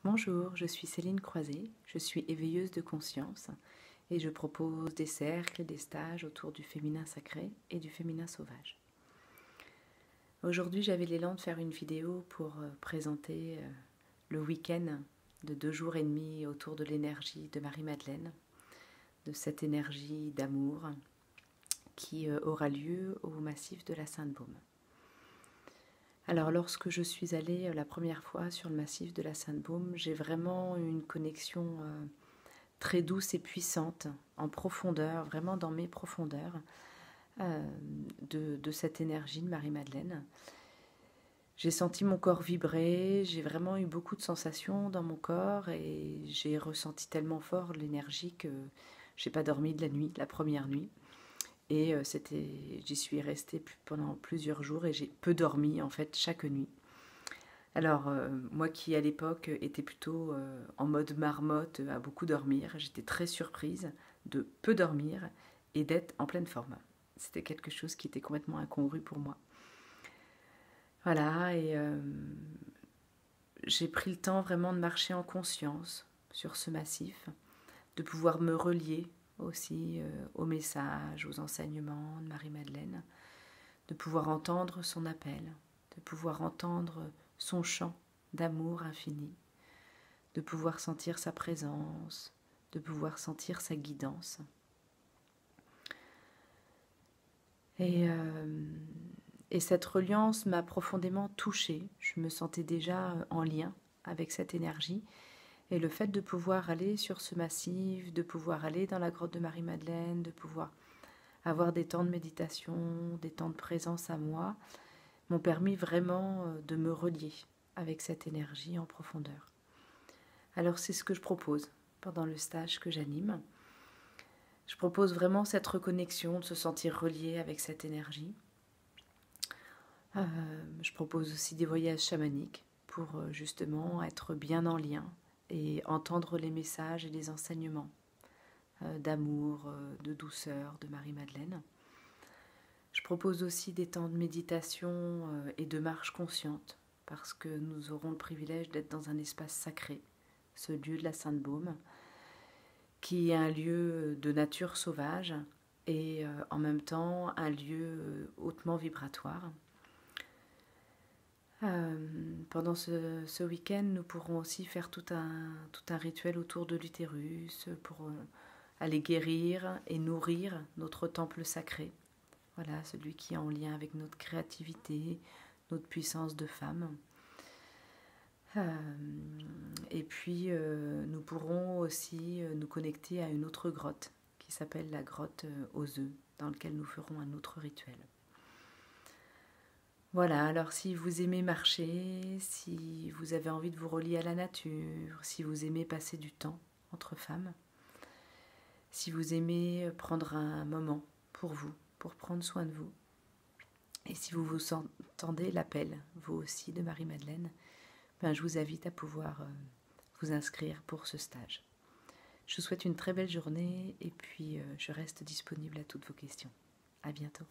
Bonjour, je suis Céline Croiset, je suis éveilleuse de conscience et je propose des cercles et des stages autour du féminin sacré et du féminin sauvage. Aujourd'hui, j'avais l'élan de faire une vidéo pour présenter le week-end de 2 jours et demi autour de l'énergie de Marie-Madeleine, de cette énergie d'amour qui aura lieu au massif de la Sainte-Baume. Alors lorsque je suis allée la première fois sur le massif de la Sainte-Baume, j'ai vraiment eu une connexion très douce et puissante, en profondeur, vraiment dans mes profondeurs, de cette énergie de Marie-Madeleine. J'ai senti mon corps vibrer, j'ai vraiment eu beaucoup de sensations dans mon corps et j'ai ressenti tellement fort l'énergie que j'ai pas dormi de la nuit, la première nuit. Et j'y suis restée pendant plusieurs jours et j'ai peu dormi en fait chaque nuit. Alors moi qui à l'époque était plutôt en mode marmotte à beaucoup dormir, j'étais très surprise de peu dormir et d'être en pleine forme. C'était quelque chose qui était complètement incongru pour moi. Voilà, et j'ai pris le temps vraiment de marcher en conscience sur ce massif, de pouvoir me relier aussi aux messages, aux enseignements de Marie-Madeleine, de pouvoir entendre son appel, de pouvoir entendre son chant d'amour infini, de pouvoir sentir sa présence, de pouvoir sentir sa guidance. Et cette reliance m'a profondément touchée. Je me sentais déjà en lien avec cette énergie. Et le fait de pouvoir aller sur ce massif, de pouvoir aller dans la grotte de Marie-Madeleine, de pouvoir avoir des temps de méditation, des temps de présence à moi, m'ont permis vraiment de me relier avec cette énergie en profondeur. Alors c'est ce que je propose pendant le stage que j'anime. Je propose vraiment cette reconnexion, de se sentir relié avec cette énergie. Je propose aussi des voyages chamaniques pour justement être bien en lien et entendre les messages et les enseignements d'amour, de douceur de Marie-Madeleine. Je propose aussi des temps de méditation et de marche consciente parce que nous aurons le privilège d'être dans un espace sacré, ce lieu de la Sainte-Baume, qui est un lieu de nature sauvage et en même temps un lieu hautement vibratoire. Pendant ce week-end, nous pourrons aussi faire tout un rituel autour de l'utérus pour aller guérir et nourrir notre temple sacré. Voilà, celui qui est en lien avec notre créativité, notre puissance de femme. Et puis, nous pourrons aussi nous connecter à une autre grotte qui s'appelle la grotte aux œufs, dans laquelle nous ferons un autre rituel. Voilà, alors si vous aimez marcher, si vous avez envie de vous relier à la nature, si vous aimez passer du temps entre femmes, si vous aimez prendre un moment pour vous, pour prendre soin de vous, et si vous vous entendez l'appel, vous aussi, de Marie-Madeleine, je vous invite à pouvoir vous inscrire pour ce stage. Je vous souhaite une très belle journée et puis je reste disponible à toutes vos questions. À bientôt.